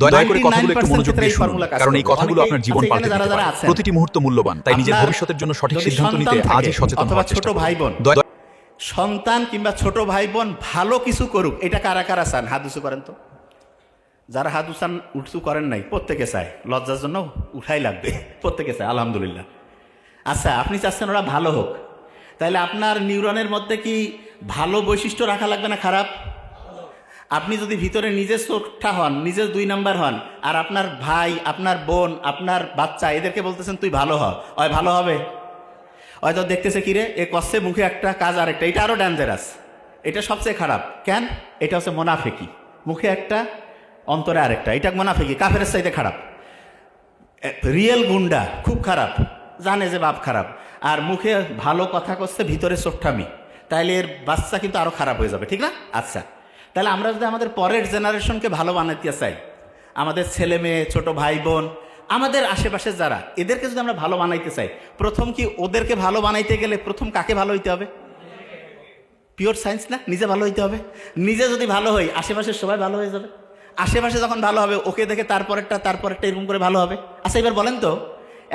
দয়া করে কথাগুলো একটু মনোযোগ দিয়ে শুনুন, কারণ এই কথাগুলো আপনার জীবন পাল্টে দিতে পারে। প্রতিটি মুহূর্ত মূল্যবান, তাই নিজের ভবিষ্যতের জন্য সঠিক সিদ্ধান্ত নিতে আজই সচেতন হওয়ার চেষ্টা করুন। ভাই বোন, সন্তান কিংবা ছোট ভাই বোন ভালো কিছু করুক, এটা কারা কারা চান? হাত উঁচু করেন তো। যারা হাত উঁচু করেন নাই, প্রত্যেকে চায়, লজ্জার জন্য উঠাই লাগবে, প্রত্যেকে চায়, আলহামদুলিল্লাহ। আচ্ছা, আপনি চাচ্ছেন ওরা ভালো হোক, তাহলে আপনার নিউরনের মধ্যে কি ভালো বৈশিষ্ট্য রাখা লাগবে না খারাপ? আপনি যদি ভিতরে নিজে চোখটা হন, নিজে 2 নাম্বার হন, আর আপনার ভাই, আপনার বোন, আপনার বাচ্চা, এদেরকে বলতেছেন তুই ভালো হ, হয় ভালো হবে? হয়তো দেখতেছে কিরে এ করছে মুখে একটা কাজ আরেকটা, এটা আরো ডেঞ্জারাস, এটা সবচেয়ে খারাপ। কেন? এটা হচ্ছে মোনাফেকি, মুখে একটা অন্তরে আরেকটা, এটা মোনাফেকি, কাফেরের চাইতে খারাপ। রিয়েল গুন্ডা খুব খারাপ, জানে যে বাপ খারাপ, আর মুখে ভালো কথা করছে, ভিতরে চোখটামি, তাইলে এর বাচ্চা কিন্তু আরো খারাপ হয়ে যাবে, ঠিক না? আচ্ছা, তাহলে আমরা যদি আমাদের পরের জেনারেশনকে ভালো বানাতে চাই, আমাদের ছেলে মেয়ে, ছোট ভাই বোন, আমাদের আশেপাশে যারা, এদেরকে যদি আমরা ভালো বানাইতে চাই, প্রথম কি ওদেরকে ভালো বানাইতে গেলে প্রথম কাকে ভালো হইতে হবে? পিওর সায়েন্স না, নিজে ভালো হইতে হবে। নিজে যদি ভালো হই, আশেপাশের সবাই ভালো হয়ে যাবে। আশেপাশে যখন ভালো হবে, ওকে দেখে তারপরেরটা এরকম করে ভালো হবে। আচ্ছা, এবার বলেন তো,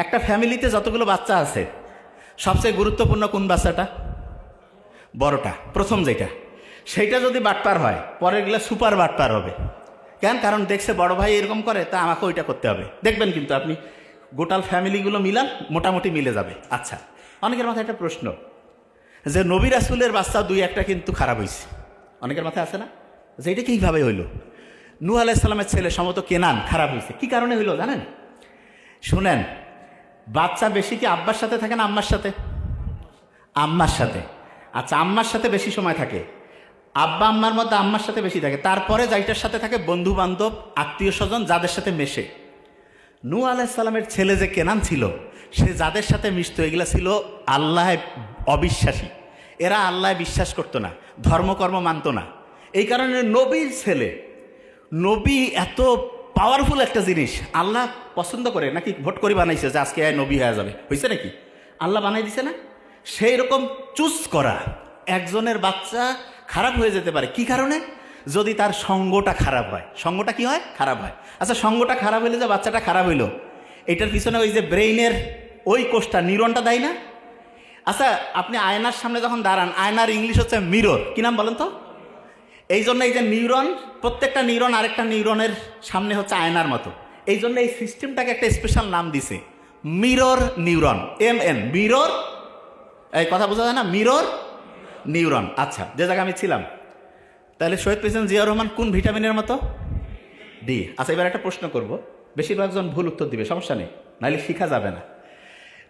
একটা ফ্যামিলিতে যতগুলো বাচ্চা আছে, সবচেয়ে গুরুত্বপূর্ণ কোন বাচ্চাটা? বড়টা, প্রথম যেটা, সেইটা যদি বাটপার হয়, পরেরগুলো সুপার বাটপার হবে। কেন? কারণ দেখছে বড় ভাই এরকম করে, তা আমাকে ওইটা করতে হবে। দেখবেন কিন্তু আপনি গোটাল ফ্যামিলিগুলো মিলান, মোটামুটি মিলে যাবে। আচ্ছা, অনেকের মাথায় একটা প্রশ্ন, যে নবী রাসূলের বাচ্চা 2-1টা কিন্তু খারাপ হয়েছে, অনেকের মাথায় আছে না, যে এটা কীভাবে হইল? নূহ আলাইহিস সালামের ছেলে সমত কেনান খারাপ হয়েছে, কি কারণে হইল জানেন? শুনেন, বাচ্চা বেশি কি আব্বার সাথে থাকে না আম্মার সাথে? আম্মার সাথে। আচ্ছা, আম্মার সাথে বেশি সময় থাকে, আব্বা আম্মার মধ্যে আম্মার সাথে বেশি থাকে, তারপরে যাইটার সাথে থাকে বন্ধু বান্ধব, আত্মীয় স্বজন, যাদের সাথে মেশে। নূহ আলাইহিস সালামের ছেলে যে কেনান ছিল, সে যাদের সাথে মিশত, এগুলা ছিল আল্লাহ অবিশ্বাসী, এরা আল্লাহ বিশ্বাস করতো না, ধর্মকর্ম মানত না। এই কারণে নবীর ছেলে, নবী এত পাওয়ারফুল একটা জিনিস, আল্লাহ পছন্দ করে নাকি ভোট করে বানাইছে যে আজকে নবী হয়ে যাবে? হয়েছে নাকি? আল্লাহ বানাই দিছে না? সেই রকম চুজ করা একজনের বাচ্চা খারাপ হয়ে যেতে পারে, কি কারণে? যদি তার সঙ্গটা খারাপ হয়। সঙ্গটা কি হয়? খারাপ হয়। আচ্ছা, সঙ্গটা খারাপ হইলে যে বাচ্চাটা খারাপ হইলো, এটার পিছনে ওই যে ব্রেইনের ওই কোষটা, নিউরনটা দেয় না? আচ্ছা, আপনি আয়নার সামনে যখন দাঁড়ান, আয়নার ইংলিশ হচ্ছে মিরর, কি নাম বলেন তো? এই জন্য এই যে নিউরন, প্রত্যেকটা নিউরন আরেকটা নিউরনের সামনে হচ্ছে আয়নার মতো, এই জন্য এই সিস্টেমটাকে একটা স্পেশাল নাম দিছে, মিরর নিউরন, MN, মিরর। এই কথা বোঝা যায় না? Mirror neuron. আচ্ছা, যে জায়গায় আমি ছিলাম, তাহলে শহীদ প্রেসিডেন্ট জিয়াউর রহমান কোন ভিটামিনের মতো? ডি। আচ্ছা, এবার একটা প্রশ্ন করব, বেশিরভাগজন ভুল উত্তর দিবে, সমস্যা নেই, নাহলে শেখা যাবে না।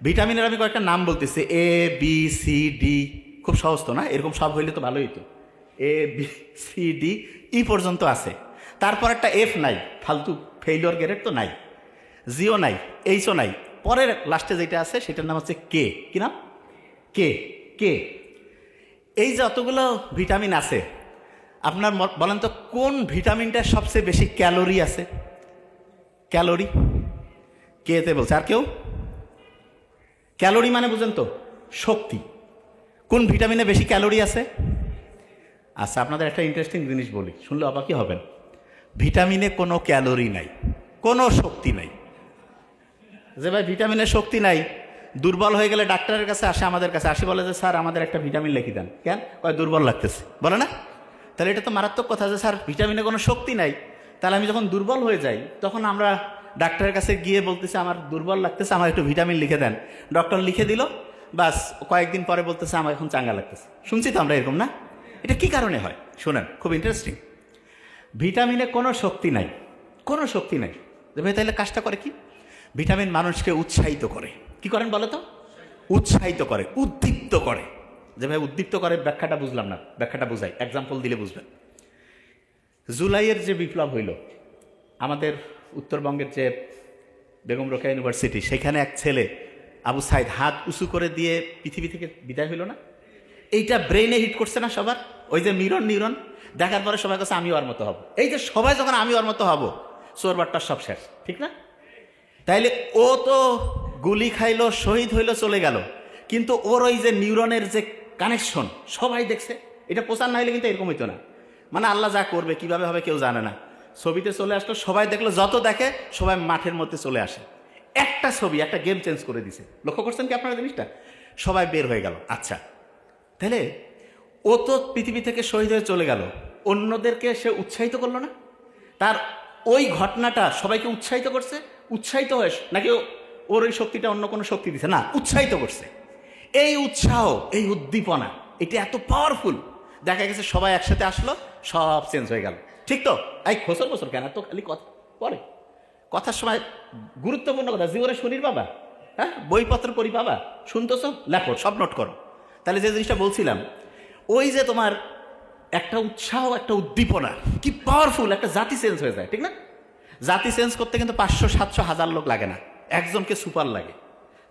ভিটামিনের আমি কয়েকটা নাম বলতেছি, ABCD, খুব সহজ তো না? এরকম সব হইলে তো ভালোই তো। ABCDE পর্যন্ত আছে, তারপর একটা F নাই, ফালতু ফেইলিওর গ্রেড তো নাই, জিও নাই, Hও নাই, পরের লাস্টে যেটা আছে সেটার নাম হচ্ছে কে। কি নাম? কে। কে। এই যে অতগুলো ভিটামিন আছে, আপনার বলেন তো কোন ভিটামিনটার সবচেয়ে বেশি ক্যালোরি আছে? ক্যালোরি কেতে বলছে, আর কেউ? ক্যালোরি মানে বুঝেন তো, শক্তি। কোন ভিটামিনে বেশি ক্যালোরি আছে? আচ্ছা, আপনাদের একটা ইন্টারেস্টিং জিনিস বলি, শুনলে অবাকই হবেন। ভিটামিনে কোনো ক্যালোরি নাই, কোনো শক্তি নাই। যে ভাই ভিটামিনের শক্তি নাই, দুর্বল হয়ে গেলে ডাক্তারের কাছে আসে, আমাদের কাছে আসে, বলে যে স্যার আমাদের একটা ভিটামিন লিখে দেন। কেন? কয় দুর্বল লাগতেছে, বলে না? তাহলে এটা তো মারাত্মক কথা, যে স্যার ভিটামিনে কোনো শক্তি নাই, তাহলে আমি যখন দুর্বল হয়ে যাই, তখন আমরা ডাক্তারের কাছে গিয়ে বলতেছে আমার দুর্বল লাগতেছে, আমার একটু ভিটামিন লিখে দেন। ডক্টর লিখে দিল, বাস কয়েকদিন পরে বলতেছে আমার এখন চাঙ্গা লাগতেছে। শুনছি তো আমরা এরকম, না? এটা কি কারণে হয়? শোনেন, খুব ইন্টারেস্টিং। ভিটামিনে কোনো শক্তি নাই, কোনো শক্তি নাই। যে ভাই তাহলে কাজটা করে কি? ভিটামিন মানুষকে উৎসাহিত করে। কি করেন বলো তো? উৎসাহিত করে, উদ্দীপ্ত করে। যে ভাই উদ্দীপ্ত করে, ব্যাখ্যাটা বুঝলাম না, ব্যাখ্যাটা বুঝাই, এক্সাম্পল দিলে বুঝবেন। জুলাইয়ের যে বিপ্লব হইল, আমাদের উত্তরবঙ্গের যে বেগম রোকেয়া ইউনিভার্সিটি, সেখানে এক ছেলে আবু সাইদ হাত উঁচু করে দিয়ে পৃথিবী থেকে বিদায় হইল না? এইটা ব্রেইনে হিট করছে না সবার? ওই যে নিউরন দেখার পরে সবাই কাছে আমি ওর মতো হব। এই যে সবাই যখন আমি ওর মতো হব, চোরবারটার সব শেষ, ঠিক না? তাইলে ও তো গুলি খাইলো, শহীদ হইলো, চলে গেল, কিন্তু ওর ওই যে নিউরনের যে কানেকশন সবাই দেখছে। এটা প্রচার না হইলে কিন্তু এরকম হইতো না। মানে আল্লাহ যা করবে, কিভাবে হবে কেউ জানে না। ছবিতে চলে আসলো, সবাই দেখলো, যত দেখে সবাই মাঠের মধ্যে চলে আসে। একটা ছবি একটা গেম চেঞ্জ করে দিছে। লক্ষ্য করছেন কি আপনারা জিনিসটা? সবাই বের হয়ে গেল। আচ্ছা, তাহলে ও তো পৃথিবী থেকে শহীদ হয়ে চলে গেল, অন্যদেরকে সে উৎসাহিত করলো না? তার ওই ঘটনাটা সবাইকে উৎসাহিত করছে? উৎসাহিত হয়ে নাকি ওর ওই শক্তিটা অন্য কোনো শক্তি দিছে? না, উৎসাহিত করছে। এই উৎসাহ, এই উদ্দীপনা, এটা এত পাওয়ারফুল। দেখা গেছে সবাই একসাথে আসলো, সব চেঞ্জ হয়ে গেল। ঠিক তো? এই খোসর বছর কেন তো খালি কথা পরে, কথার সময় গুরুত্বপূর্ণ কথা জীবনে শুনির বাবা, হ্যাঁ, বইপত্র পড়ি বাবা, শুনতেছ, লেখো, সব নোট করো। তাহলে যে জিনিসটা বলছিলাম, ওই যে তোমার একটা উৎসাহ, একটা উদ্দীপনা, কি পাওয়ারফুল, একটা জাতি চেঞ্জ হয়ে যায়, ঠিক না? জাতি চেঞ্জ করতে কিন্তু 500, 700, 1000 লোক লাগে না, একজনকে সুপার লাগে।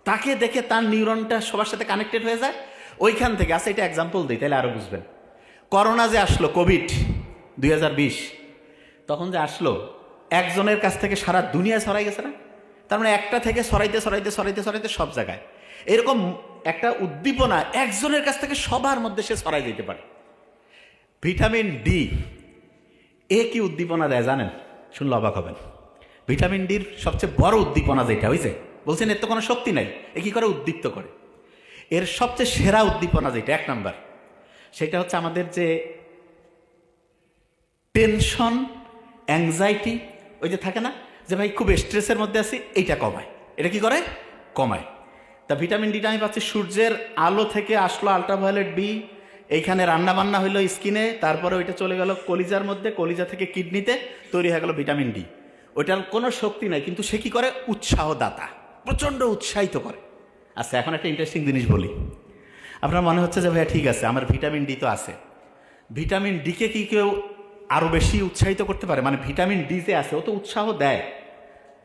তাকে দেখে তার নিউরনটা সবার সাথে কানেক্টেড হয়ে যায়। ওইখান থেকে আচ্ছা, এটা এক্সাম্পল দিই তাহলে আরো বুঝবেন। করোনা যে আসলো, কোভিড 2020, তখন যে আসলো, একজনের কাছ থেকে সারা দুনিয়া ছড়াই গেছে না? তার মানে একটা থেকে ছড়াইতে ছড়াইতে ছড়াইতে ছড়াইতে সব জায়গায়। এরকম একটা উদ্দীপনা একজনের কাছ থেকে সবার মধ্যে সে ছড়াই যেতে পারে। ভিটামিন ডি এ কি উদ্দীপনা দেয় জানেন? শুনলে অবাক হবেন। ভিটামিন ডির সবচেয়ে বড় উদ্দীপনা যেটা হয়েছে, বলছেন এর তো কোনো শক্তি নাই, এ কি করে? উদ্দীপ্ত করে। এর সবচেয়ে সেরা উদ্দীপনা যেটা, 1 নাম্বার, সেটা হচ্ছে আমাদের যে টেনশন, অ্যাংজাইটি, ওই যে থাকে না যে ভাই খুব স্ট্রেসের মধ্যে আছি, এইটা কমায়। এটা কি করে? কমায়। তা ভিটামিন ডিটা আমি পাচ্ছি সূর্যের আলো থেকে, আসলো আলট্রাভায়োলেট বি, এইখানে রান্না বান্না হইলো স্কিনে, তারপরে ওইটা চলে গেল কলিজার মধ্যে, কলিজা থেকে কিডনিতে, তৈরি হয়ে গেল ভিটামিন ডি। ওইটার কোনো শক্তি নাই, কিন্তু সে কি করে? উৎসাহদাতা, প্রচণ্ড উৎসাহিত করে। আচ্ছা, এখন একটা ইন্টারেস্টিং জিনিস বলি। আপনার মনে হচ্ছে যে ভাইয়া ঠিক আছে, আমার ভিটামিন ডি তো আছে, ভিটামিন ডিকে কি কেউ আরও বেশি উৎসাহিত করতে পারে? মানে ভিটামিন ডি যে আছে, ও তো উৎসাহ দেয়,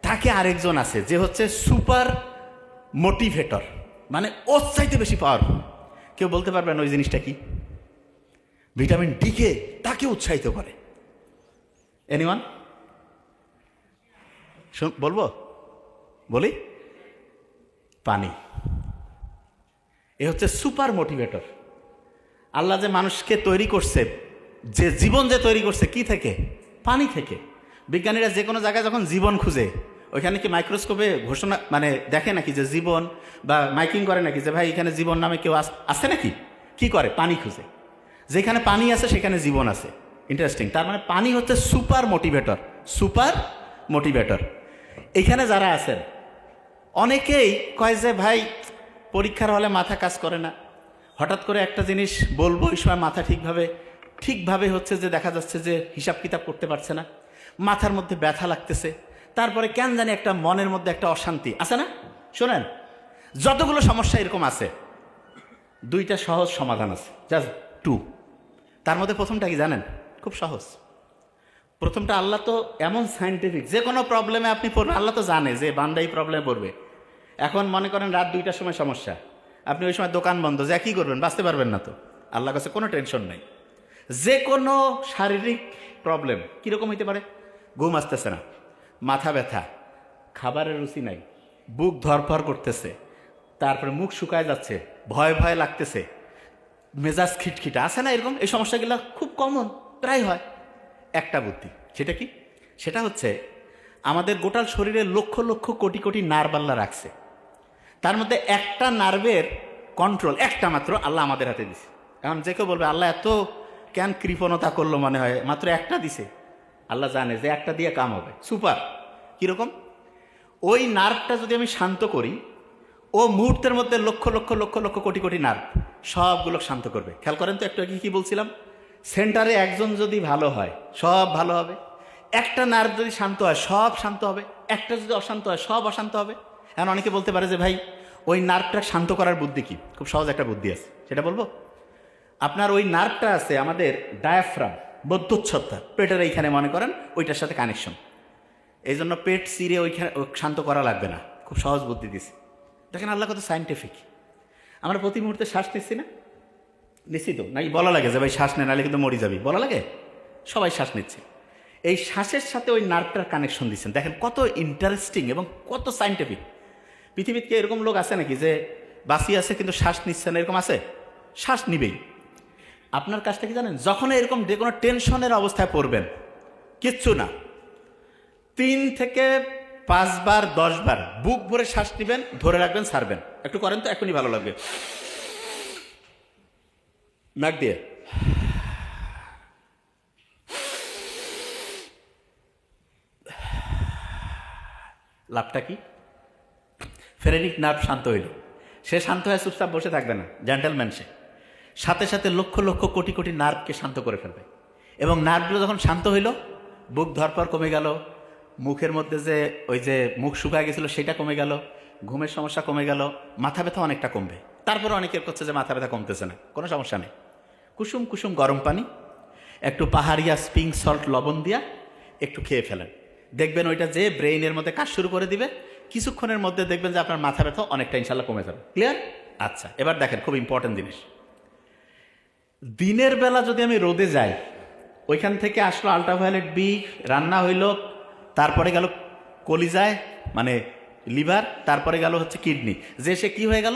তাকে আরেকজন আছে যে হচ্ছে সুপার মোটিভেটর, মানে ওর চাইতে বেশি পাওয়ারফুল। কেউ বলতে পারবেন ওই জিনিসটা কি? ভিটামিন ডিকে তাকে উৎসাহিত করে। এনিওয়ান? বলবো? বলি, পানি। এ হচ্ছে সুপার মোটিভেটর। আল্লাহ যে মানুষকে তৈরি করছে, যে জীবন যে তৈরি করছে, কি থেকে? পানি থেকে। বিজ্ঞানীরা যে কোনো জায়গায় যখন জীবন খুঁজে, ওইখানে কি মাইক্রোস্কোপে ঘোষণা মানে দেখে নাকি যে জীবন, বা মাইকিং করে নাকি যে ভাই এখানে জীবন নামে কেউ আছে নাকি? কি করে? পানি খুঁজে। যেখানে পানি আছে সেখানে জীবন আছে। ইন্টারেস্টিং। তার মানে পানি হচ্ছে সুপার মোটিভেটর। Super motivator. এইখানে যারা আছেন অনেকেই কয় যে ভাই পরীক্ষার হলে মাথা কাজ করে না, হঠাৎ করে একটা জিনিস বলবো, এই সময় মাথা ঠিকভাবে হচ্ছে যে দেখা যাচ্ছে যে হিসাব কিতাব করতে পারছে না, মাথার মধ্যে ব্যথা লাগতেছে, তারপরে কেন জানি একটা মনের মধ্যে একটা অশান্তি আছে না? শোনেন, যতগুলো সমস্যা এরকম আছে, 2টা সহজ সমাধান আছে, জাস্ট 2। তার মধ্যে প্রথমটা কি জানেন? খুব সহজ। প্রথমটা, আল্লাহ তো এমন সায়েন্টিফিক, যে কোনো প্রবলেমে আপনি পড়বেন, আল্লাহ তো জানে যে বান্দাই প্রবলেমে পড়বে। এখন মনে করেন রাত 2টার সময় সমস্যা, আপনি ওই সময় দোকান বন্ধ, যে কী করবেন? বাঁচতে পারবেন না তো। আল্লাহর কাছে কোনো টেনশন নাই। যে কোনো শারীরিক প্রবলেম কীরকম হইতে পারে? ঘুম আসতেছে না, মাথা ব্যথা, খাবারের রুচি নাই, বুক ধরফর করতেছে, তারপরে মুখ শুকায় যাচ্ছে, ভয় ভয় লাগতেছে, মেজাজ খিটখিটা, আছে না এরকম? এই সমস্যাগুলো খুব কমন, প্রায় হয়। একটা বুদ্ধি, সেটা কি? সেটা হচ্ছে আমাদের গোটাল শরীরে লক্ষ লক্ষ কোটি কোটি নার্ভ আল্লাহ রাখছে, তার মধ্যে একটা নার্ভের কন্ট্রোল একটা মাত্র আল্লাহ আমাদের হাতে দিছে। এখন যে কেউ বলবে আল্লাহ এত কেন কৃপণতা করলো, মনে হয় মাত্র একটা দিছে। আল্লাহ জানে যে একটা দিয়ে কাম হবে। সুপার। কীরকম? ওই নার্ভটা যদি আমি শান্ত করি, ও মুহূর্তের মধ্যে লক্ষ লক্ষ লক্ষ লক্ষ কোটি কোটি নার্ভ সবগুলো শান্ত করবে। খেয়াল করেন তো, একটু আগে কি বলছিলাম? সেন্টারে একজন যদি ভালো হয়, সব ভালো হবে। একটা নার্ভ যদি শান্ত হয়, সব শান্ত হবে। একটা যদি অশান্ত হয়, সব অশান্ত হবে। এখন অনেকে বলতে পারে যে ভাই ওই নার্ভটা শান্ত করার বুদ্ধি কি? খুব সহজ একটা বুদ্ধি আছে, সেটা বলবো। আপনার ওই নার্ভটা আছে আমাদের ডায়াফ্রাম, বদ্ধচ্ছদা, পেটের এইখানে মনে করেন, ওইটার সাথে কানেকশন। এই জন্য পেট চিরে ওইখানে শান্ত করা লাগবে না। খুব সহজ বুদ্ধি দিছে। দেখেন আল্লাহ কত সায়েন্টিফিক। আমরা প্রতি মুহূর্তে শ্বাস নিচ্ছি না? নিশ্চিত নাকি? বলা লাগে যে ভাই শ্বাস নেই, নাহলে কিন্তু মরে যাবি, বলা লাগে? সবাই শ্বাস নিচ্ছে। এই শ্বাসের সাথে ওই নার্ভটার কানেকশন দিচ্ছেন। দেখেন কত ইন্টারেস্টিং এবং কত সায়েন্টিফিক। পৃথিবীতে এরকম লোক আছে নাকি যে বাঁচিয়ে আছে কিন্তু শ্বাস নিচ্ছে না? এরকম আছে? শ্বাস নিবেই। আপনার কাজটা কি জানেন? যখন এরকম যে কোনো টেনশনের অবস্থায় পড়বেন, কিচ্ছু না, 3 থেকে 5 বার 10 বার বুক ভরে শ্বাস নেবেন, ধরে রাখবেন, ছাড়বেন। একটু করেন তো, এখনই ভালো লাগবে। নাক দিয়ে লাভটা কি? ফেরেনিক নার্ভ শান্ত হইল। সে শান্ত হয়ে চুপচাপ বসে থাকবে না, জেন্টলম্যান সে। সাথে সাথে লক্ষ লক্ষ কোটি কোটি নার্ভকে শান্ত করে ফেলবে। এবং নার্ভগুলো যখন শান্ত হইল, বুক ধরপর কমে গেল, মুখের মধ্যে যে ওই যে মুখ শুকায় গেছিল সেটা কমে গেল, ঘুমের সমস্যা কমে গেল, মাথা ব্যথা অনেকটা কমবে। তারপরে অনেকের করছে যে মাথা ব্যথা কমতেছে না, কোনো সমস্যা নেই। কুসুম কুসুম গরম পানি, একটু পাহাড়িয়া স্প্রিং সল্ট লবণ দিয়া একটু খেয়ে ফেলেন, দেখবেন ওইটা যে ব্রেইনের মধ্যে কাজ শুরু করে দিবে। কিছুক্ষণের মধ্যে দেখবেন যে আপনার মাথা ব্যথা অনেকটা ইনশাল্লাহ কমে যাবে। ক্লিয়ার? আচ্ছা, এবার দেখেন খুব ইম্পর্টেন্ট জিনিস। দিনের বেলা যদি আমি রোদে যাই, ওইখান থেকে আসলো আল্ট্রাভায়োলেট বি, রান্না হইল, তারপরে গেল কলিজায় মানে লিভার, তারপরে গেল হচ্ছে কিডনি, যে সে কি হয়ে গেল,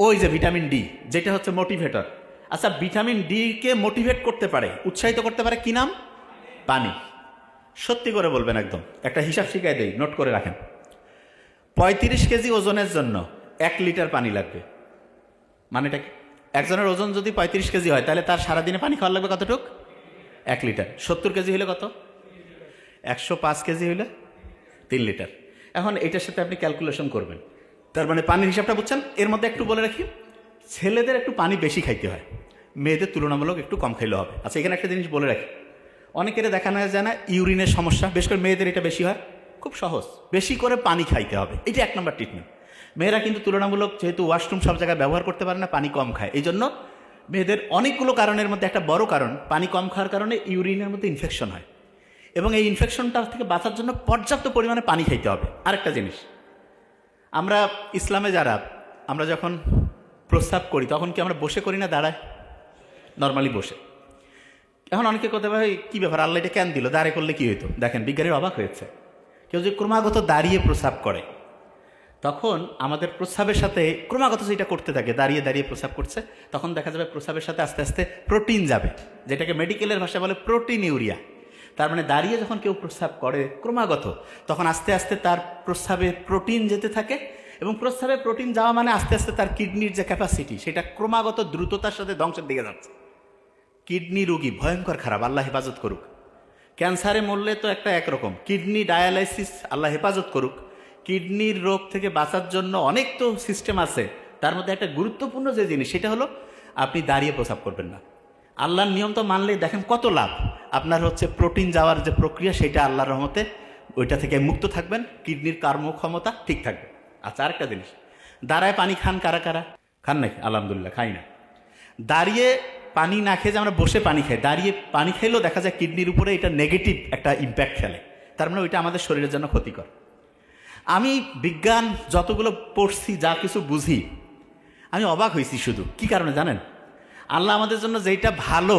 ওই যে ভিটামিন ডি যেটা হচ্ছে মোটিভেটর। আচ্ছা, ভিটামিন ডি কে মোটিভেট করতে পারে, উৎসাহিত করতে পারে, কি নাম? পানি। সত্যি করে বলবেন, একদম একটা হিসাব শিখাই দেই, নোট করে রাখেন। 35 কেজি ওজনের জন্য 1 লিটার পানি লাগবে। মানেটা কি? একজনের ওজন যদি 35 কেজি হয়, তাহলে তার সারাদিনে পানি খাওয়া লাগবে কতটুক? 1 লিটার। 70 কেজি হলে কত? 105 কেজি হলে 3 লিটার। এখন এটার সাথে আপনি ক্যালকুলেশন করবেন, তার মানে পানির হিসাবটা বুঝছেন। এর মধ্যে একটু বলে রাখি, ছেলেদের একটু পানি বেশি খাইতে হয়, মেয়েদের তুলনামূলক একটু কম খাইলে হবে। আচ্ছা, এখানে একটা জিনিস বলে রাখি, অনেকের দেখানো যায় না ইউরিনের সমস্যা, বেশ করে মেয়েদের এটা বেশি হয়। খুব সহজ, বেশি করে পানি খাইতে হবে, এটা 1 নম্বর ট্রিটমেন্ট। মেয়েরা কিন্তু তুলনামূলক যেহেতু ওয়াশরুম সব জায়গায় ব্যবহার করতে পারে না, পানি কম খায়, এই জন্য মেয়েদের অনেকগুলো কারণের মধ্যে একটা বড় কারণ পানি কম খাওয়ার কারণে ইউরিনের মধ্যে ইনফেকশন হয়। এবং এই ইনফেকশনটার থেকে বাঁচার জন্য পর্যাপ্ত পরিমাণে পানি খাইতে হবে। আরেকটা জিনিস, আমরা ইসলামে যারা, আমরা যখন প্রস্রাব করি তখন কি আমরা বসে করি না দাঁড়ায়? নর্মালি বসে। এখন অনেকে কথা ভাই কী ব্যাপার, আল্লাহ এটা কেন দিল, দাঁড়িয়ে করলে কি হইতো? দেখেন, বিজ্ঞানীর অবাক হয়েছে। কেউ যদি ক্রমাগত দাঁড়িয়ে প্রস্রাব করে, তখন আমাদের প্রস্রাবের সাথে ক্রমাগত যেটা করতে থাকে, দাঁড়িয়ে দাঁড়িয়ে প্রস্রাব করছে, তখন দেখা যাবে প্রস্রাবের সাথে আস্তে আস্তে প্রোটিন যাবে, যেটাকে মেডিকেলের ভাষায় বলে প্রোটিন ইউরিয়া। তার মানে দাঁড়িয়ে যখন কেউ প্রস্রাব করে ক্রমাগত, তখন আস্তে আস্তে তার প্রস্রাবে প্রোটিন যেতে থাকে, এবং প্রস্রাবে প্রোটিন যাওয়া মানে আস্তে আস্তে তার কিডনির যে ক্যাপাসিটি, সেটা ক্রমাগত দ্রুততার সাথে ধ্বংসের দিকে যাচ্ছে। কিডনি রোগী ভয়ঙ্কর খারাপ, আল্লাহ হেফাজত করুক। ক্যান্সারে মরলে তো একটা একরকম, কিডনি ডায়ালাইসিস, আল্লাহ হেফাজত করুক। কিডনির রোগ থেকে বাঁচার জন্য অনেক তো সিস্টেম আছে, তার মধ্যে একটা গুরুত্বপূর্ণ যে জিনিস, সেটা হলো আপনি দাঁড়িয়ে প্রস্রাব করবেন না। আল্লাহর নিয়ম তো মানলেই দেখেন কত লাভ। আপনার হচ্ছে প্রোটিন যাওয়ার যে প্রক্রিয়া, সেটা আল্লাহর রহমতে ওইটা থেকে মুক্ত থাকবেন, কিডনির কর্মক্ষমতা ঠিক থাকবে। আচ্ছা, আরেকটা জিনিস, দাঁড়ায় পানি খান কারা কারা? খান নাকি? আলহামদুলিল্লাহ, খাই না। দাঁড়িয়ে পানি না খেয়ে যে আমরা বসে পানি খাই, দাঁড়িয়ে পানি খাইলেও দেখা যায় কিডনির উপরে এটা নেগেটিভ একটা ইম্প্যাক্ট ফেলে, তার মানে ওইটা আমাদের শরীরের জন্য ক্ষতিকর। আমি বিজ্ঞান যতগুলো পড়ছি, যা কিছু বুঝি, আমি অবাক হয়েছি। শুধু কি কারণে জানেন? আল্লাহ আমাদের জন্য যেটা ভালো,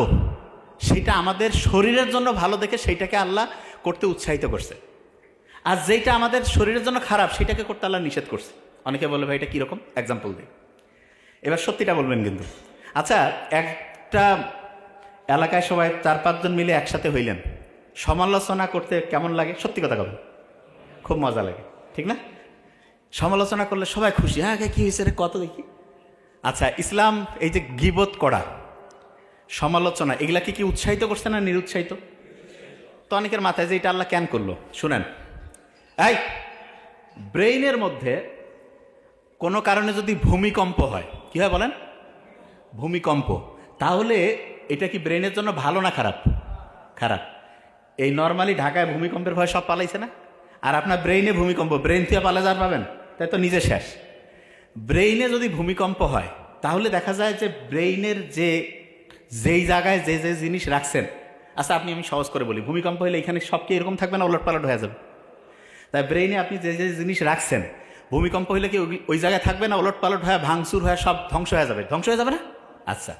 সেটা আমাদের শরীরের জন্য ভালো দেখে সেইটাকে আল্লাহ করতে উৎসাহিত করছে, আর যেটা আমাদের শরীরের জন্য খারাপ, সেটাকে করতে আল্লাহ নিষেধ করছে। অনেকে বলে ভাই এটা কীরকম, এক্সাম্পল দিই। এবার সত্যিটা বলবেন কিন্তু। আচ্ছা, একটা এলাকায় সবাই 4-5 জন মিলে একসাথে হইলেন, সমালোচনা করতে কেমন লাগে? সত্যি কথা বলুন, খুব মজা লাগে, ঠিক না? সমালোচনা করলে সবাই খুশি, হ্যাঁ কী হয়েছে রে, কত দেখি। আচ্ছা, ইসলাম এই যে গীবত করা, সমালোচনা, এগুলাকে কি উৎসাহিত করছে না নিরুৎসাহিত? তো অনেকের মাথায় যে এটা আল্লাহ কেন করলো, শুনেন। এই ব্রেইনের মধ্যে কোনো কারণে যদি ভূমিকম্প হয়, কি হয় বলেন? ভূমিকম্প। তাহলে এটা কি ব্রেনের জন্য ভালো না খারাপ? খারাপ। এই নর্মালি ঢাকায় ভূমিকম্পের ভয় সব পালাইছে না, আর আপনার ব্রেইনে ভূমিকম্প, ব্রেইন থেকে পালা যার পাবেন, তাই তো নিজে শেষ। ব্রেইনে যদি ভূমিকম্প হয়, তাহলে দেখা যায় যে ব্রেইনের যেই জায়গায় যে যে জিনিস রাখছেন, আচ্ছা আমি সহজ করে বলি, ভূমিকম্প হলে এখানে সব কি এরকম থাকবে না, ওলট পালট হয়ে যাবে? তাই ব্রেইনে আপনি যে যে জিনিস রাখছেন, ভূমিকম্প হইলে কি ওই জায়গায় থাকবে না, ওলট পালট হয়ে ভাঙচুর হয়ে সব ধ্বংস হয়ে যাবে? ধ্বংস হয়ে যাবে না? আচ্ছা,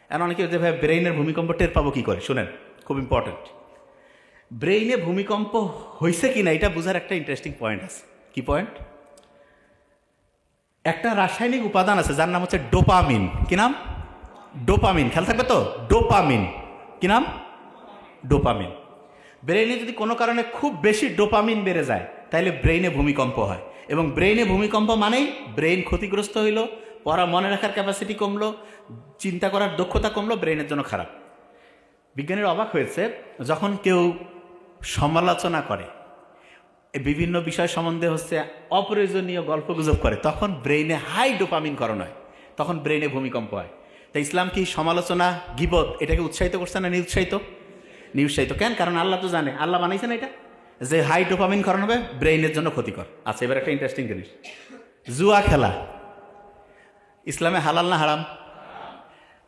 এখন অনেকে যে ভাই ব্রেইনের ভূমিকম্প টের পাবো কি করে, শুনেন, খুব ইম্পর্টেন্ট। ব্রেইনে ভূমিকম্প হয়েছে কিনা এটা বোঝার একটা ইন্টারেস্টিং পয়েন্ট আছে। কি পয়েন্ট? একটা রাসায়নিক উপাদান আছে যার নাম হচ্ছে ডোপামিন। কি নাম? ডোপামিন। খেয়াল থাকবে তো, ডোপামিন। কি নাম? ডোপামিন। ব্রেইনে যদি কোনো কারণে খুব বেশি ডোপামিন বেড়ে যায় তাহলে ব্রেইনে ভূমিকম্প হয়, এবং ব্রেইনে ভূমিকম্প মানেই ব্রেইন ক্ষতিগ্রস্ত হইল, পড়া মনে রাখার ক্যাপাসিটি কমলো, চিন্তা করার দক্ষতা কমলো, ব্রেইনের জন্য খারাপ। বিজ্ঞানীরা অবাক হয়েছে, যখন কেউ সমালোচনা করে, বিভিন্ন বিষয় সম্বন্ধে হচ্ছে অপ্রয়োজনীয় গল্পগুজব করে, তখন ব্রেইনে হাই ডোপামিন করণ হয়, তখন ব্রেইনে ভূমিকম্প হয়। তাই ইসলাম কি সমালোচনা, গীবত এটাকে উৎসাহিত করছে না নিরুৎসাহিত? কেন? কারণ আল্লাহ তো জানে, আল্লাহ বানাইছে না এটা, যে হাই ডোপামিন করণ হবে, ব্রেইনের জন্য ক্ষতিকর। আচ্ছা, এবার একটা ইন্টারেস্টিং জিনিস, জুয়া খেলা ইসলামে হালাল না হারাম?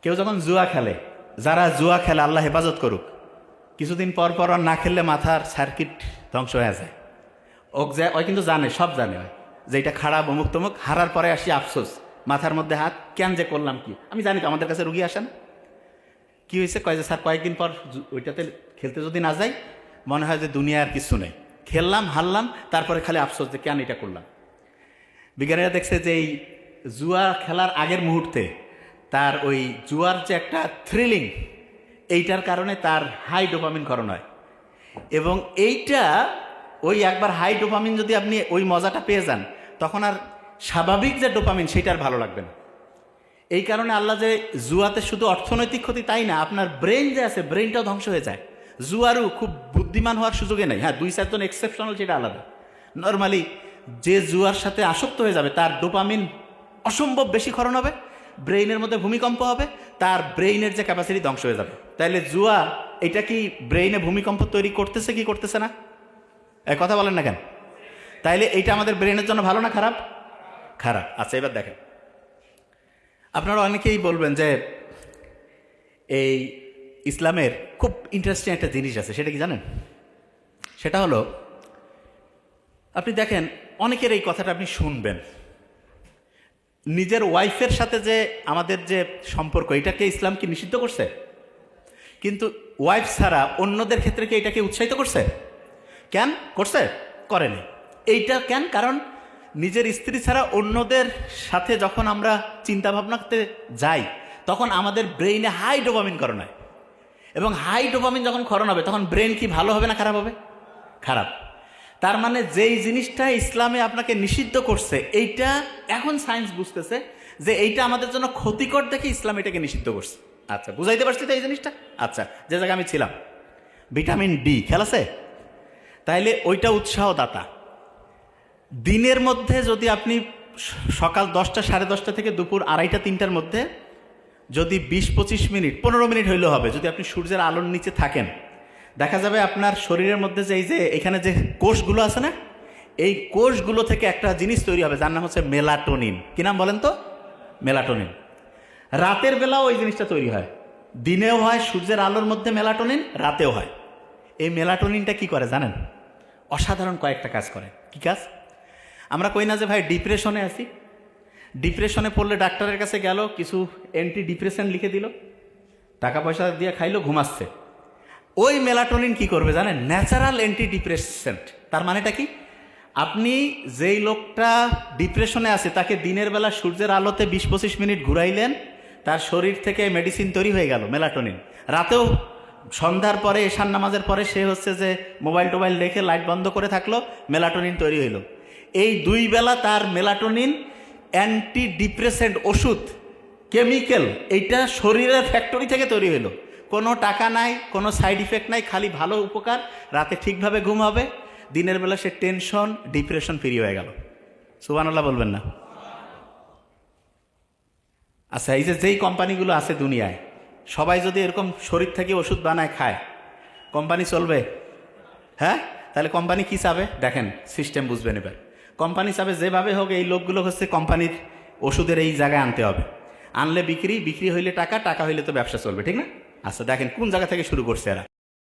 কেউ যখন জুয়া খেলে, যারা জুয়া খেলে আল্লাহ হেফাজত করুক, কিছুদিন পর পর আর না খেললে মাথার সার্কিট ধ্বংস হয়ে যায়। ওই কিন্তু জানে, সব জানে যে এটা খারাপ, অমুক তমুক, হারার পরে আসি আফসোস, মাথার মধ্যে হাত, কেন যে করলাম, কি আমি জানি তো, আমাদের কাছে রুগী আসেন, কি হয়েছে, কয় যে স্যার কয়েকদিন পর ওইটাতে খেলতে যদি না যাই মনে হয় যে দুনিয়া আর কিছু নেই, খেললাম হারলাম, তারপরে খালি আফসোস যে কেন এটা করলাম। বিজ্ঞানীরা দেখছে যে এই জুয়া খেলার আগের মুহূর্তে তার ওই জুয়ার যে একটা থ্রিলিং, এইটার কারণে তার হাই ডোপামিন ক্ষরণ হয়, এবং এইটা ওই একবার হাই ডোপামিন যদি আপনি ওই মজাটা পেয়ে যান, তখন আর স্বাভাবিক যে ডোপামিন সেটা আর ভালো লাগবে না। এই কারণে আল্লাহ যে জুয়াতে শুধু অর্থনৈতিক ক্ষতি তাই না, আপনার ব্রেন যে আছে, ব্রেনটাও ধ্বংস হয়ে যায়। জুয়ারও খুব বুদ্ধিমান হওয়ার সুযোগে নেই, হ্যাঁ 2-4 জন এক্সেপশনাল, সেটা আলাদা। নর্মালি যে জুয়ার সাথে আসক্ত হয়ে যাবে তার ডোপামিন অসম্ভব বেশি ক্ষরণ হবে, ব্রেইনের মধ্যে ভূমিকম্প হবে, তার ব্রেইনের যে ক্যাপাসিটি ধ্বংস হয়ে যাবে। তাইলে জুয়া এটা কি ব্রেইনে ভূমিকম্প তৈরি করতেছে কি করতেছে না? এক কথা বলেন না কেন? তাইলে এইটা আমাদের ব্রেইনের জন্য ভালো না খারাপ? খারাপ। আচ্ছা, এবার দেখেন, আপনারা অনেকেই বলবেন যে এই ইসলামের খুব ইন্টারেস্টিং একটা জিনিস আছে, সেটা কি জানেন? সেটা হলো, আপনি দেখেন অনেকের এই কথাটা আপনি শুনবেন, নিজের ওয়াইফের সাথে যে আমাদের যে সম্পর্ক, এটাকে ইসলাম কি নিষিদ্ধ করছে? কিন্তু ওয়াইফ ছাড়া অন্যদের ক্ষেত্রে কি এটাকে উৎসাহিত করছে? কেন করছে? করেনি। এইটা কেন? কারণ নিজের স্ত্রী ছাড়া অন্যদের সাথে যখন আমরা চিন্তা ভাবনাতে যাই, তখন আমাদের ব্রেইনে হাই ডোপামিন ক্ষরণ হয়, এবং হাই ডোপামিন যখন ক্ষরণ হবে তখন ব্রেন কি ভালো হবে না খারাপ হবে? খারাপ। তার মানে যেই জিনিসটা ইসলামে আপনাকে নিষিদ্ধ করছে, এইটা এখন সায়েন্স বুঝতেছে যে এইটা আমাদের জন্য ক্ষতিকর দেখে ইসলাম এটাকে নিষিদ্ধ করছে। আচ্ছা, বুঝাইতে পারছি তো এই জিনিসটা? আচ্ছা, যে জায়গায় আমি ছিলাম, ভিটামিন ডি খেলাছে, তাইলে ওইটা উৎসাহদাতা। দিনের মধ্যে যদি আপনি সকাল 10টা, 10:30 থেকে দুপুর 2:30-3টার মধ্যে যদি 20-25 মিনিট, 15 মিনিট হইলেও হবে, যদি আপনি সূর্যের আলোর নিচে থাকেন, দেখা যাবে আপনার শরীরের মধ্যে যে এই যে এখানে যে কোষগুলো আছে না, এই কোষগুলো থেকে একটা জিনিস তৈরি হবে যার নাম হচ্ছে মেলাটোনিন। কি নাম বলেন তো? মেলাটোনিন। রাতের বেলাও ওই জিনিসটা তৈরি হয়, দিনেও হয় সূর্যের আলোর মধ্যে মেলাটোনিন, রাতেও হয়। এই মেলাটোনিনটা কি করে জানেন? অসাধারণ কয়েকটা কাজ করে। কি কাজ? আমরা কই না যে ভাই ডিপ্রেশনে আছি, ডিপ্রেশনে পড়লে ডাক্তারের কাছে গেল, কিছু অ্যান্টি ডিপ্রেশন লিখে দিল, টাকা পয়সা দিয়ে খাইলো, ঘুমাচ্ছে। ওই মেলাটোনিন কি করবে জানেন? Natural anti depressant. তার মানেটা কি? আপনি যেই লোকটা ডিপ্রেশনে আছে তাকে দিনের বেলা সূর্যের আলোতে 20-25 মিনিট ঘুরাইলেন, তার শরীর থেকে মেডিসিন তৈরি হয়ে গেল, মেলাটোনিন। রাতেও সন্ধ্যার পরে, এশার নামাজের পরে সে হচ্ছে যে মোবাইল টোবাইল রেখে লাইট বন্ধ করে থাকলো, মেলাটোনিন তৈরি হইল। এই 2 বেলা তার মেলাটোনিন অ্যান্টি ডিপ্রেসেন্ট ওষুধ, কেমিক্যাল, এইটা শরীরের ফ্যাক্টরি থেকে তৈরি হইল। কোনো টাকা নাই, কোনো সাইড ইফেক্ট নাই, খালি ভালো উপকার। রাতে ঠিকভাবে ঘুম হবে, দিনের বেলা সে টেনশন, ডিপ্রেশন ফ্রি হয়ে গেল। সুবহানাল্লাহ বলবেন না? আচ্ছা, এই যে যেই কোম্পানিগুলো আছে দুনিয়ায়, সবাই যদি এরকম শরীর থেকে ওষুধ বানায় খায়, কোম্পানি চলবে? হ্যাঁ? তাহলে কোম্পানি কি চাবে দেখেন, সিস্টেম বুঝবেন এবার। কোম্পানি চাবে যেভাবে হোক এই লোকগুলো হচ্ছে কোম্পানির ওষুধের এই জায়গায় আনতে হবে, আনলে বিক্রি, বিক্রি হইলে টাকা, টাকা হইলে তো ব্যবসা চলবে, ঠিক না? আচ্ছা, দেখেন কোন জায়গা থেকে শুরু করছে এরা।